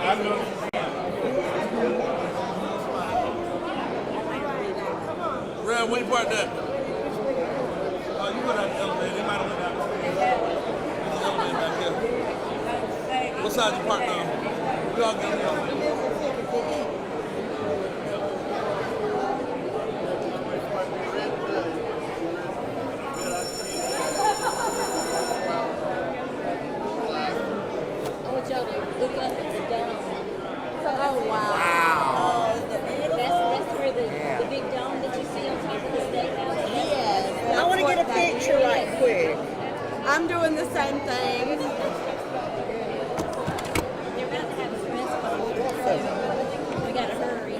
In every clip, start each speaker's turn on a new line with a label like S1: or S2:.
S1: Red, where you parked that? Oh, you went out the elevator. They might have went out the There's an elevator back here. What side you parked on? We all get on the elevator.
S2: Oh, wow. That's where the big dome that you see on top of the steakhouse?
S3: Yes. I want to get a picture right quick. I'm doing the same thing.
S2: They're about to have a press conference, so we got to hurry.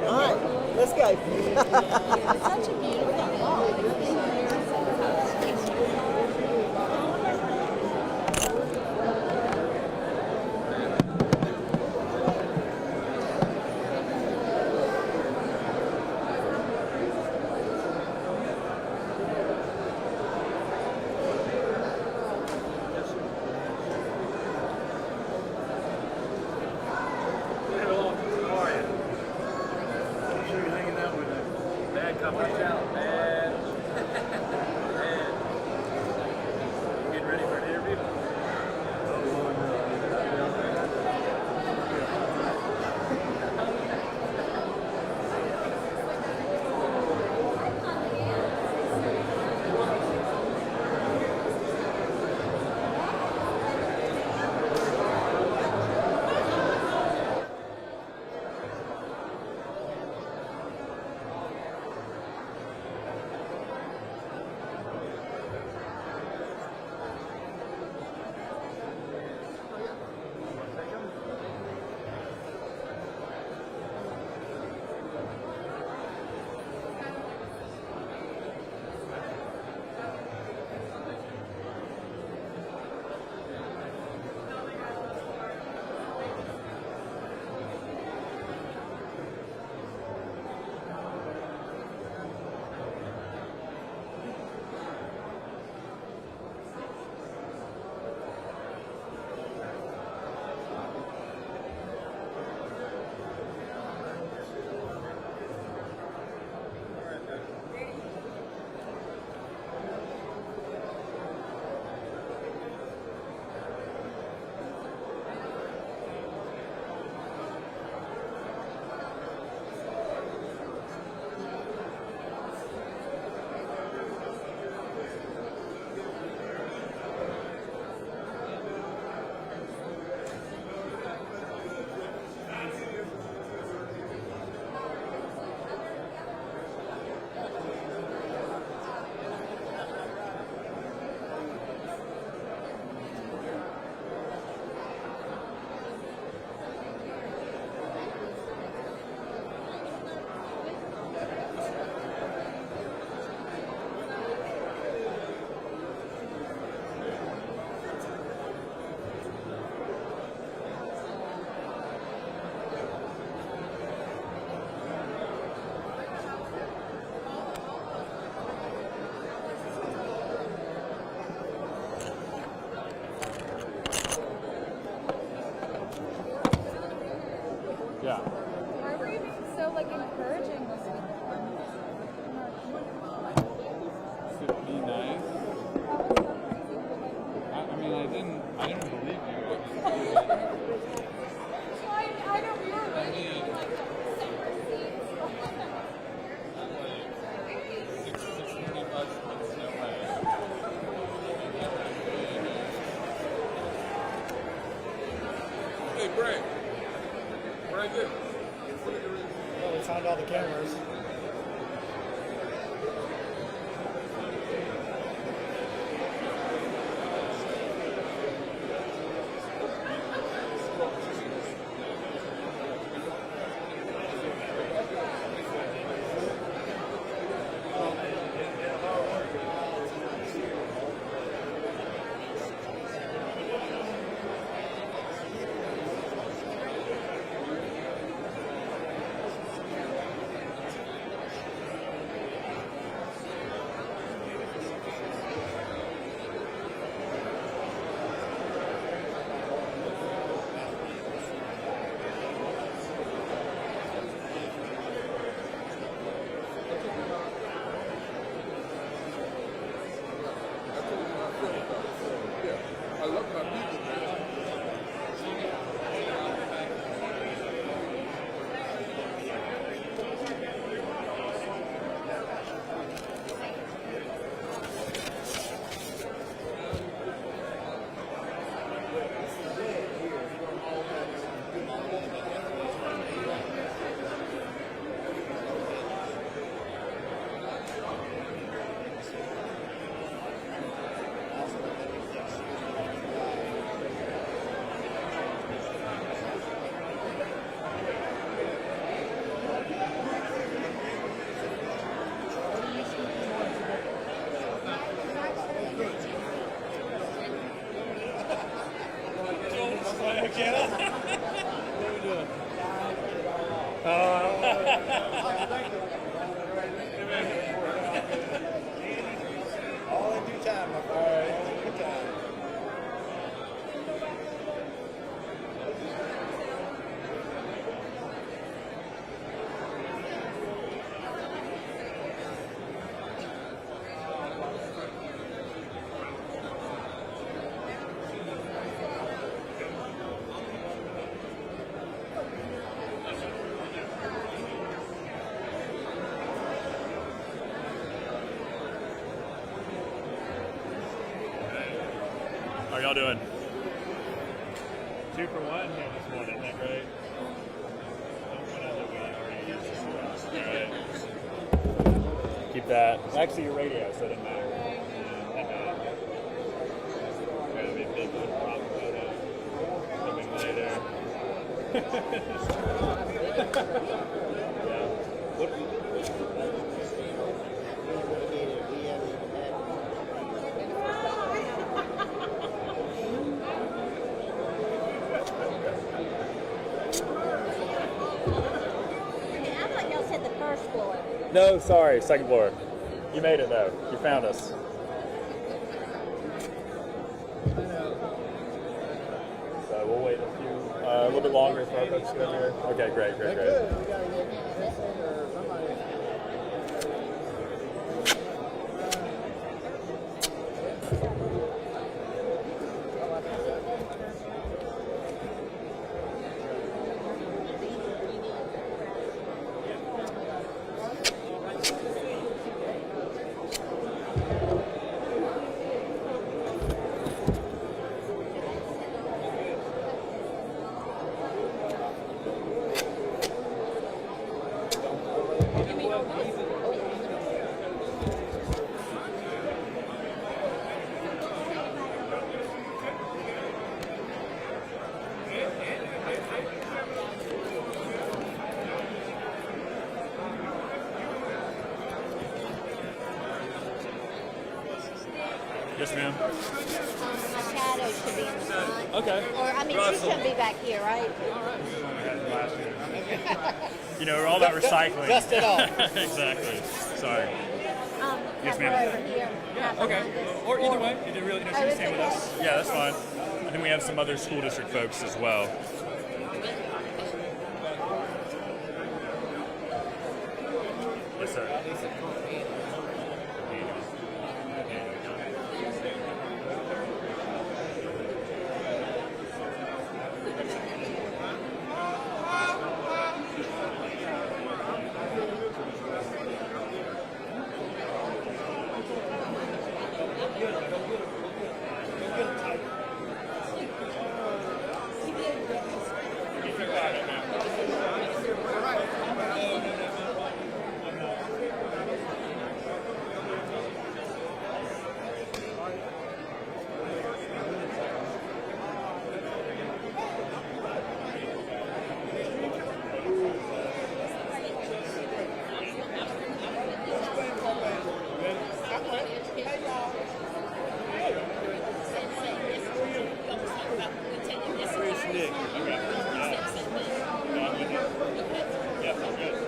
S3: All right, let's go.
S2: It's such a beautiful walk.
S1: Yeah.
S4: Why were you being so encouraging this weekend?
S1: To be nice. I mean, I didn't believe you.
S4: I know we were waiting for separate seats.
S1: Hey, Greg. Right there.
S5: Well, we found all the cameras. All in due time, my friend. All in due time.
S6: How y'all doing? 2 for 1 here this morning, isn't that great? Alright. Keep that. Actually, your radio, so it doesn't matter. Gonna be a big problem about that. Coming later. Yeah.
S2: I thought y'all said the first floor.
S6: No, sorry, second floor. You made it though. You found us. So we'll wait a little bit longer for our folks to get here. Okay, great.
S5: Good. We gotta get Vincent or somebody.
S6: Yes, ma'am.
S2: My shadow should be in the front.
S6: Okay.
S2: Or, I mean, you shouldn't be back here, right?
S6: You know, we're all about recycling.
S5: Dust it off.
S6: Exactly. Sorry. Yes,
S2: Half
S6: ma'am.
S2: over here. half
S6: Okay.
S2: behind us.
S6: Or either way, you did really
S2: Oh,
S6: interesting to
S2: it's
S6: stay with
S2: okay.
S6: us. Yeah, that's fine. And then we have some other school district folks as well. Yes, sir.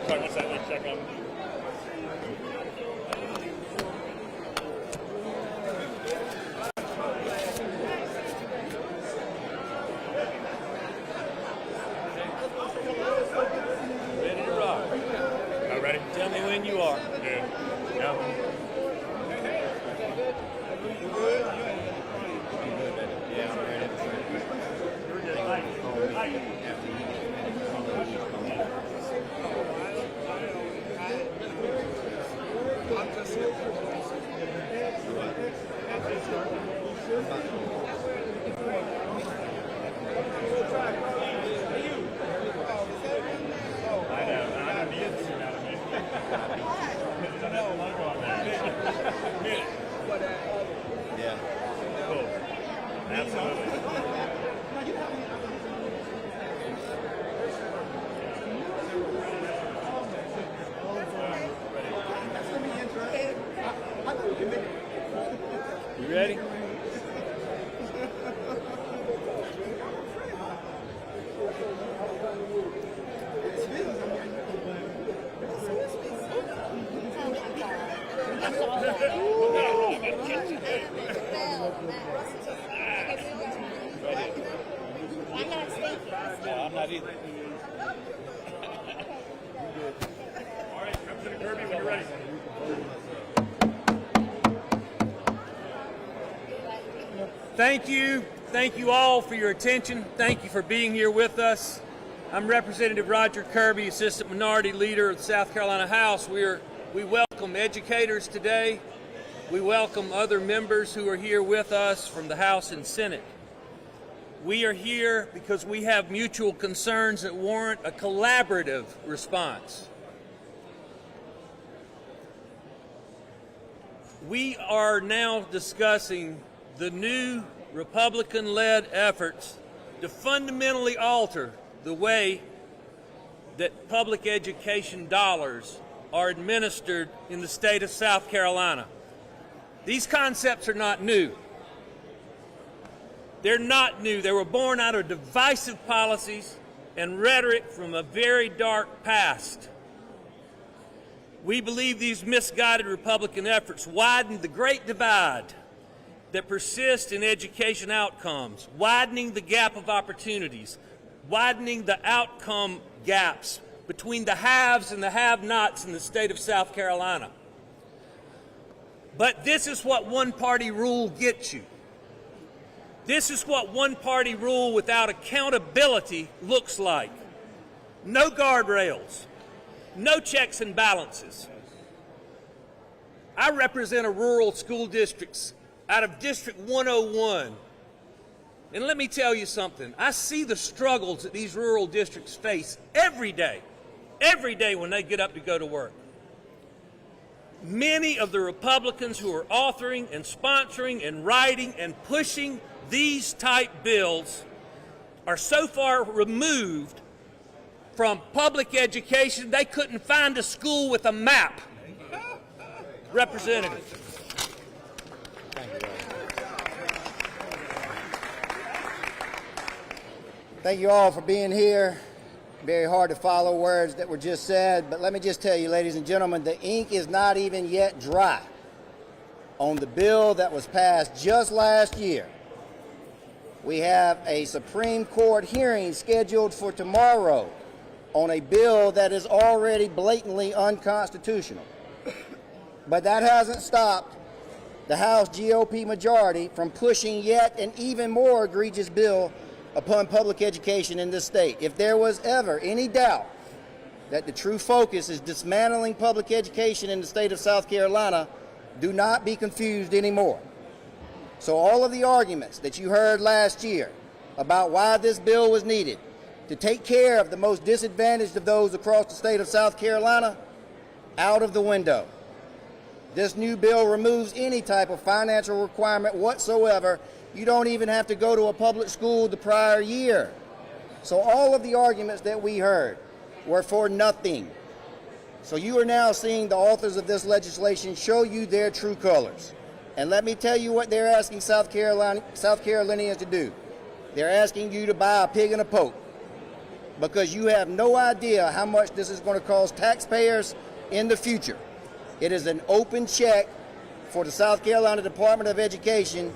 S6: Sorry, one second, let's check on.
S1: Ready to rock.
S6: All ready?
S1: Tell me when you are.
S6: Yeah.
S1: Yeah, I'm ready.
S6: We're good. I know. The instant out of me. There's another logo on there.
S1: Yeah.
S6: Cool. Absolutely.
S1: You ready?
S2: I'm not stinky.
S5: No, I'm not either.
S6: All right, Representative Kirby, when you're ready.
S7: Thank you all for your attention. Thank you for being here with us. I'm Representative Roger Kirby, Assistant Minority Leader of the South Carolina House. We welcome educators today. We welcome other members who are here with us from the House and Senate. We are here because we have mutual concerns that warrant a collaborative response. We are now discussing the new Republican-led efforts to fundamentally alter the way that public education dollars are administered in the state of South Carolina. These concepts are not new. They're not new. They were born out of divisive policies and rhetoric from a very dark past. We believe these misguided Republican efforts widen the great divide that persists in education outcomes, widening the gap of opportunities, widening the outcome gaps between the haves and the have-nots in the state of South Carolina. But this is what one-party rule gets you. This is what one-party rule without accountability looks like. No guardrails, no checks and balances. I represent a rural school district out of District 101. And let me tell you something. I see the struggles that these rural districts face every day when they get up to go to work. Many of the Republicans who are authoring and sponsoring and writing and pushing these type bills are so far removed from public education they couldn't find a school with a map. Representative.
S5: Thank you all for being here. Very hard to follow words that were just said, but let me just tell you, ladies and gentlemen, the ink is not even yet dry on the bill that was passed just last year. We have a Supreme Court hearing scheduled for tomorrow on a bill that is already blatantly unconstitutional. But that hasn't stopped the House GOP majority from pushing yet an even more egregious bill upon public education in this state. If there was ever any doubt that the true focus is dismantling public education in the state of South Carolina, do not be confused anymore. So all of the arguments that you heard last year about why this bill was needed to take care of the most disadvantaged of those across the state of South Carolina, out of the window. This new bill removes any type of financial requirement whatsoever. You don't even have to go to a public school the prior year. So all of the arguments that we heard were for nothing. So you are now seeing the authors of this legislation show you their true colors. And let me tell you what they're asking South Carolinians to do. They're asking you to buy a pig in a poke, because you have no idea how much this is going to cost taxpayers in the future. It is an open check for the South Carolina Department of Education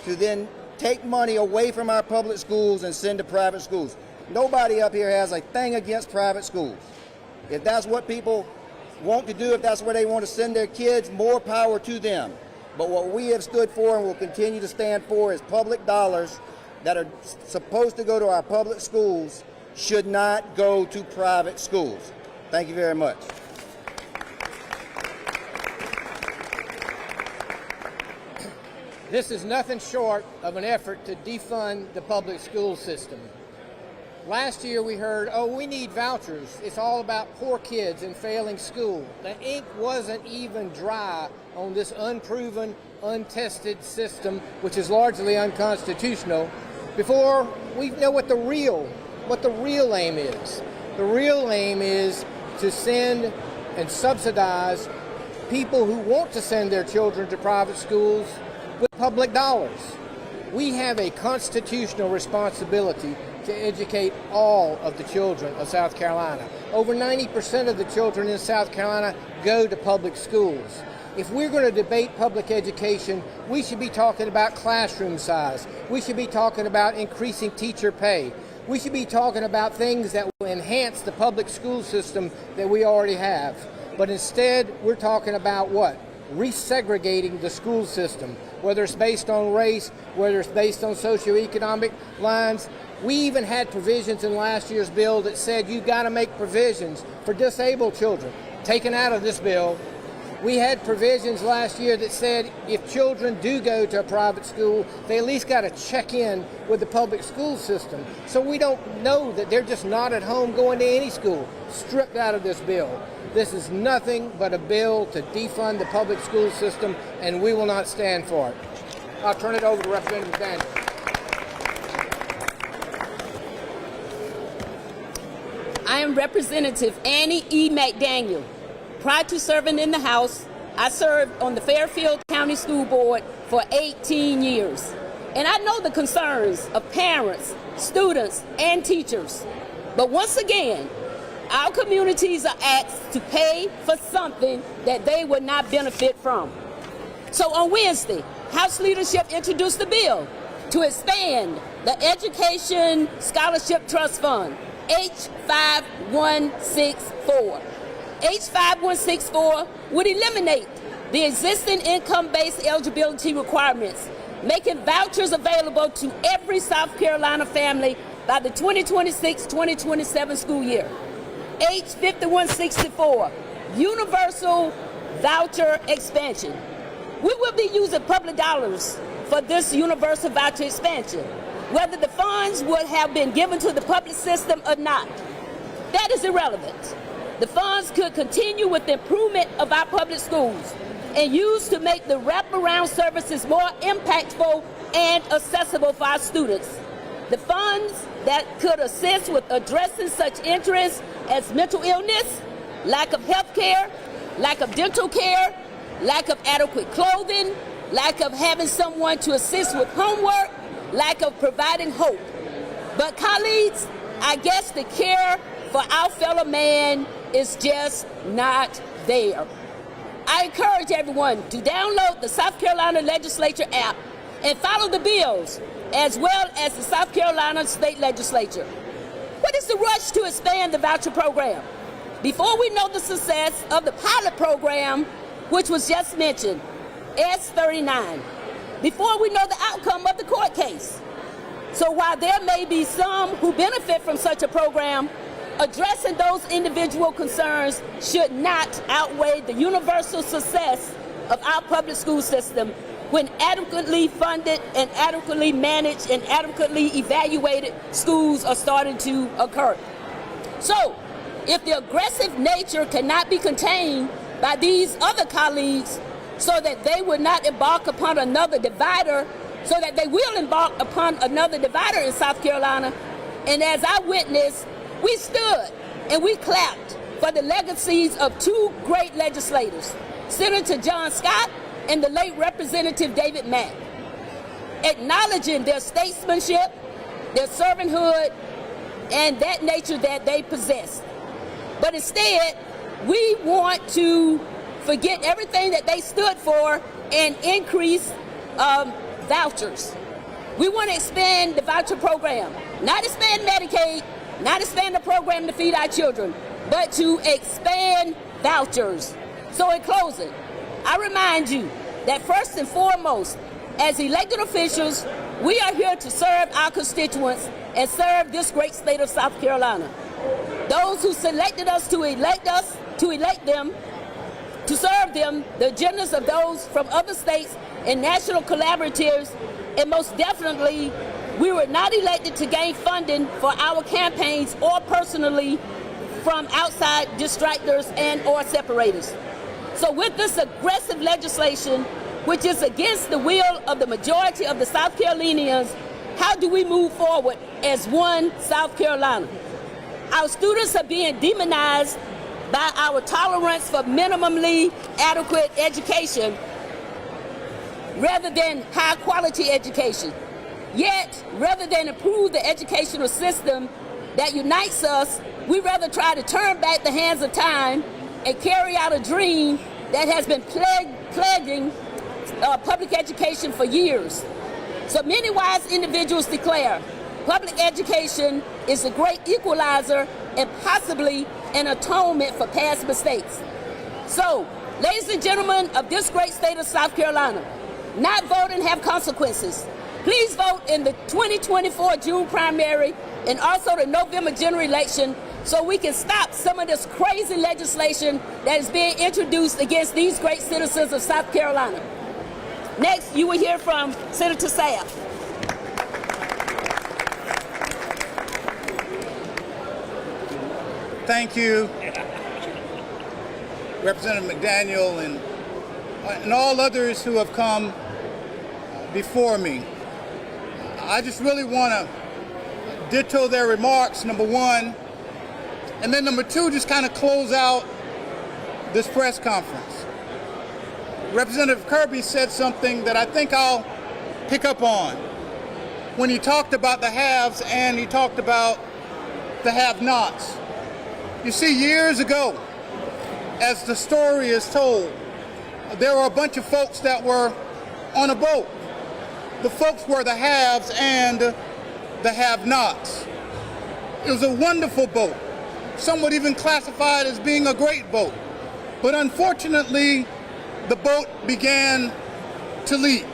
S5: to then take money away from our public schools and send to private schools. Nobody up here has a thing against private schools. If that's what people want to do, if that's where they want to send their kids, more power to them. But what we have stood for and will continue to stand for is public dollars that are supposed to go to our public schools should not go to private schools. Thank you very much.
S8: This is nothing short of an effort to defund the public school system. Last year we heard, oh, we need vouchers. It's all about poor kids and failing school. The ink wasn't even dry on this unproven, untested system, which is largely unconstitutional, before we know what the real aim is. The real aim is to send and subsidize people who want to send their children to private schools with public dollars. We have a constitutional responsibility to educate all of the children of South Carolina. Over 90% of the children in South Carolina go to public schools. If we're going to debate public education, we should be talking about classroom size. We should be talking about increasing teacher pay. We should be talking about things that will enhance the public school system that we already have. But instead, we're talking about what? Resegregating the school system, whether it's based on race, whether it's based on socioeconomic lines. We even had provisions in last year's bill that said you've got to make provisions for disabled children. Taken out of this bill, we had provisions last year that said if children do go to a private school, they at least got to check in with the public school system. So we don't know that they're just not at home going to any school. Stripped out of this bill. This is nothing but a bill to defund the public school system, and we will not stand for it. I'll turn it over to Representative Daniel.
S9: I am Representative Annie E. McDaniel. Prior to serving in the House, I served on the Fairfield County School Board for 18 years. And I know the concerns of parents, students, and teachers. But once again, our communities are asked to pay for something that they would not benefit from. So on Wednesday, House leadership introduced the bill to expand the Education Scholarship Trust Fund, H5164. H5164 would eliminate the existing income-based eligibility requirements, making vouchers available to every South Carolina family by the 2026-2027 school year. H5164, universal voucher expansion. We will be using public dollars for this universal voucher expansion, whether the funds would have been given to the public system or not. That is irrelevant. The funds could continue with the improvement of our public schools and used to make the wraparound services more impactful and accessible for our students. The funds that could assist with addressing such interests as mental illness, lack of health care, lack of dental care, lack of adequate clothing, lack of having someone to assist with homework, lack of providing hope. But colleagues, I guess the care for our fellow man is just not there. I encourage everyone to download the South Carolina Legislature app and follow the bills, as well as the South Carolina State Legislature. What is the rush to expand the voucher program? Before we know the success of the pilot program, which was just mentioned, S39, before we know the outcome of the court case. So while there may be some who benefit from such a program, addressing those individual concerns should not outweigh the universal success of our public school system when adequately funded and adequately managed and adequately evaluated schools are starting to occur. So, if the aggressive nature cannot be contained by these other colleagues so that they will not embark upon another divider, so that they will embark upon another divider in South Carolina, and as I witnessed, we stood and we clapped for the legacies of two great legislators, Senator John Scott and the late Representative David Mack, acknowledging their statesmanship, their servanthood, and that nature that they possessed. But instead, we want to forget everything that they stood for and increase vouchers. We want to expand the voucher program, not expand Medicaid, not expand the program to feed our children, but to expand vouchers. So in closing, I remind you that first and foremost, as elected officials, we are here to serve our constituents and serve this great state of South Carolina. Those who selected us, to elect them, to serve them, the agendas of those from other states and national collaboratives, and most definitely, we were not elected to gain funding for our campaigns or personally from outside distractors and or separators. So with this aggressive legislation, which is against the will of the majority of the South Carolinians, how do we move forward as one South Carolina? Our students are being demonized by our tolerance for minimally adequate education rather than high quality education. Yet, rather than improve the educational system that unites us, we rather try to turn back the hands of time and carry out a dream that has been plaguing public education for years. So many wise individuals declare public education is a great equalizer and possibly an atonement for past mistakes. So, ladies and gentlemen of this great state of South Carolina, not voting have consequences. Please vote in the 2024 June primary and also the November general election so we can stop some of this crazy legislation that is being introduced against these great citizens of South Carolina. Next, you will hear from Senator Sapp.
S10: Thank you, Representative McDaniel and all others who have come before me. I just really want to ditto their remarks, number one, and then number two, just kind of close out this press conference. Representative Kirby said something that I think I'll pick up on when he talked about the haves and he talked about the have-nots. You see, years ago, as the story is told, there were a bunch of folks that were on a boat. The folks were the haves and the have-nots. It was a wonderful boat. Some would even classify it as being a great boat. But unfortunately, the boat began to leak.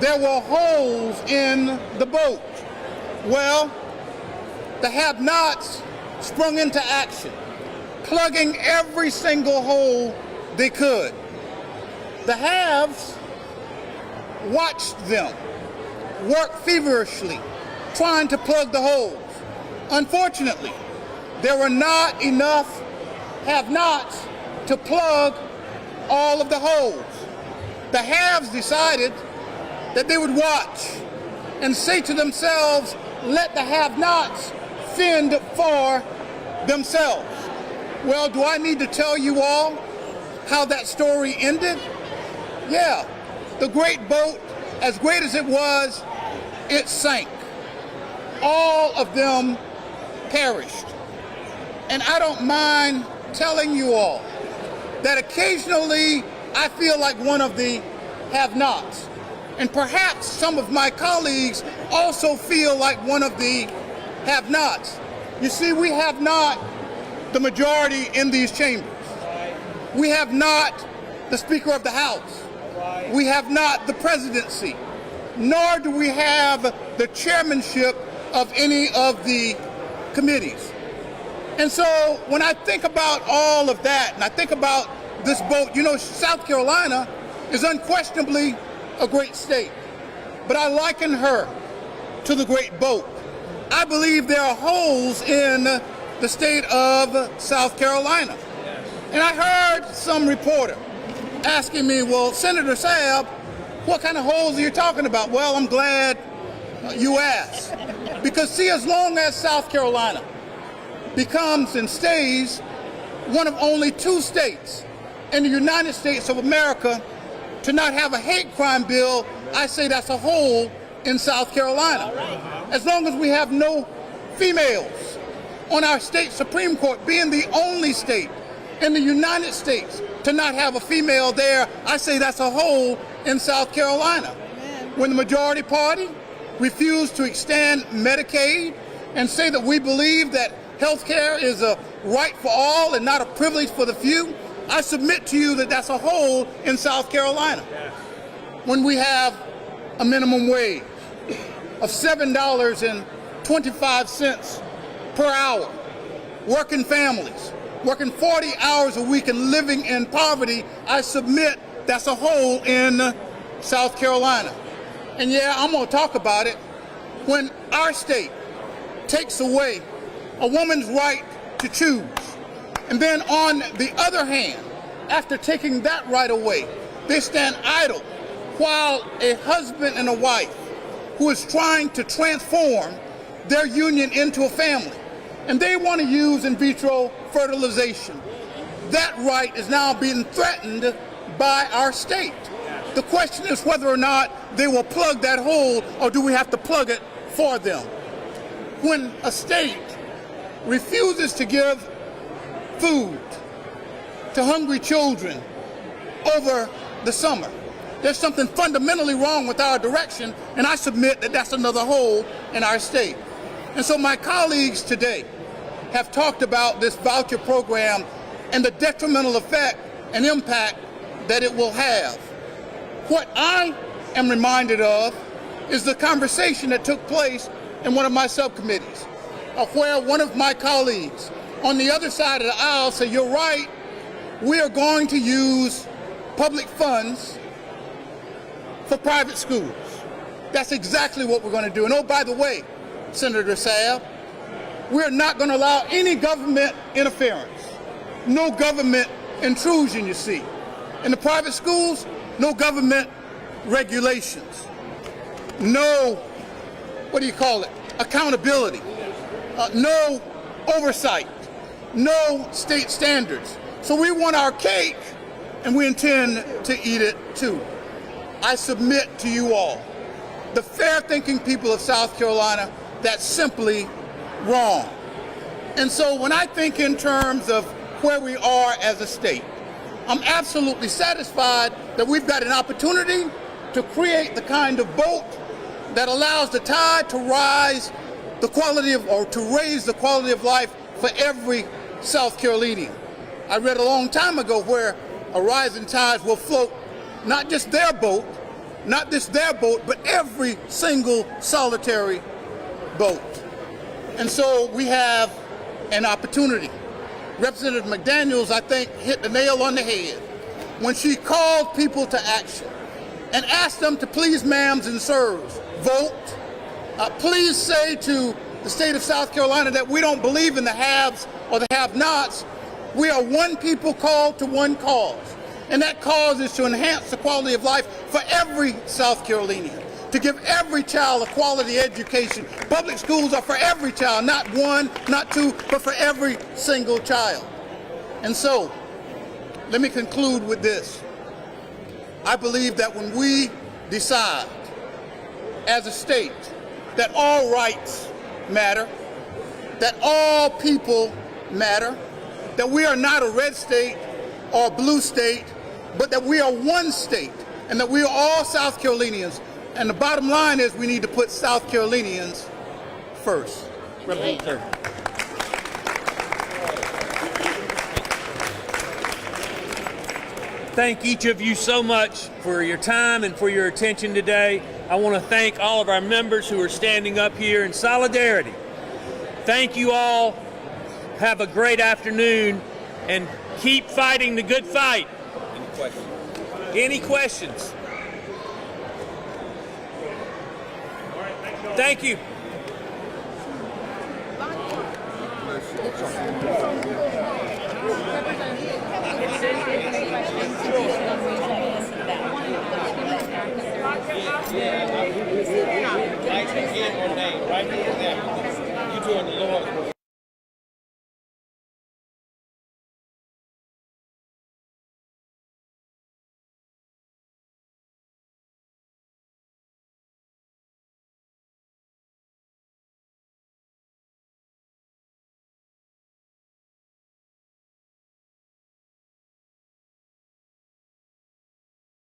S10: There were holes in the boat. Well, the have-nots sprung into action, plugging every single hole they could. The haves watched them work feverishly, trying to plug the holes. Unfortunately, there were not enough have-nots to plug all of the holes. The haves decided that they would watch and say to themselves, let the have-nots fend for themselves. Well, do I need to tell you all how that story ended? Yeah, the great boat, as great as it was, it sank. All of them perished. And I don't mind telling you all that occasionally I feel like one of the have-nots. And perhaps some of my colleagues also feel like one of the have-nots. You see, we have not the majority in these chambers. We have not the Speaker of the House. We have not the presidency, nor do we have the chairmanship of any of the committees. And so when I think about all of that, and I think about this boat, you know, South Carolina is unquestionably a great state, but I liken her to the great boat. I believe there are holes in the state of South Carolina. And I heard some reporter asking me, well, Senator Sapp, what kind of holes are you talking about? Well, I'm glad you asked. Because see, as long as South Carolina becomes and stays one of only 2 states in the United States of America to not have a hate crime bill, I say that's a hole in South Carolina. As long as we have no females on our state Supreme Court, being the only state in the United States to not have a female there, I say that's a hole in South Carolina. When the majority party refused to extend Medicaid and say that we believe that health care is a right for all and not a privilege for the few, I submit to you that that's a hole in South Carolina. When we have a minimum wage of $7.25 per hour, working families, working 40 hours a week and living in poverty, I submit that's a hole in South Carolina. And yeah, I'm gonna talk about it. When our state takes away a woman's right to choose, and then on the other hand, after taking that right away, they stand idle while a husband and a wife who is trying to transform their union into a family, and they want to use in vitro fertilization. That right is now being threatened by our state. The question is whether or not they will plug that hole, or do we have to plug it for them? When a state refuses to give food to hungry children over the summer. There's something fundamentally wrong with our direction, and I submit that that's another hole in our state. And so my colleagues today have talked about this voucher program and the detrimental effect and impact that it will have. What I am reminded of is the conversation that took place in one of my subcommittees, where one of my colleagues on the other side of the aisle said, "You're right, we are going to use public funds for private schools." That's exactly what we're going to do. And oh, by the way, Senator Saab, we're not going to allow any government interference, no government intrusion, you see. In the private schools, no government regulations, no, accountability, no oversight, no state standards. So we want our cake, and we intend to eat it too. I submit to you all, the fair-thinking people of South Carolina, that's simply wrong. And so when I think in terms of where we are as a state, I'm absolutely satisfied that we've got an opportunity to create the kind of vote that allows the tide to rise the quality of, or to raise the quality of life for every South Carolinian. I read a long time ago where a rising tide will float not just their boat, but every single solitary boat. And so we have an opportunity. Representative McDaniels, I think, hit the nail on the head when she called people to action and asked them to please, ma'ams and sirs, vote. Please say to the state of South Carolina that we don't believe in the haves or the have-nots. We are one people called to one cause. And that cause is to enhance the quality of life for every South Carolinian, to give every child a quality education. Public schools are for every child, not one, not two, but for every single child. And so, let me conclude with this. I believe that when we decide as a state that all rights matter, that all people matter, that we are not a red state or a blue state, but that we are one state and that we are all South Carolinians. And the bottom line is we need to put South Carolinians first. Representative.
S7: Thank each of you so much for your time and for your attention today. I want to thank all of our members who are standing up here in solidarity. Thank you all. Have a great afternoon and keep fighting the good fight. Any questions? Any questions? Thank you.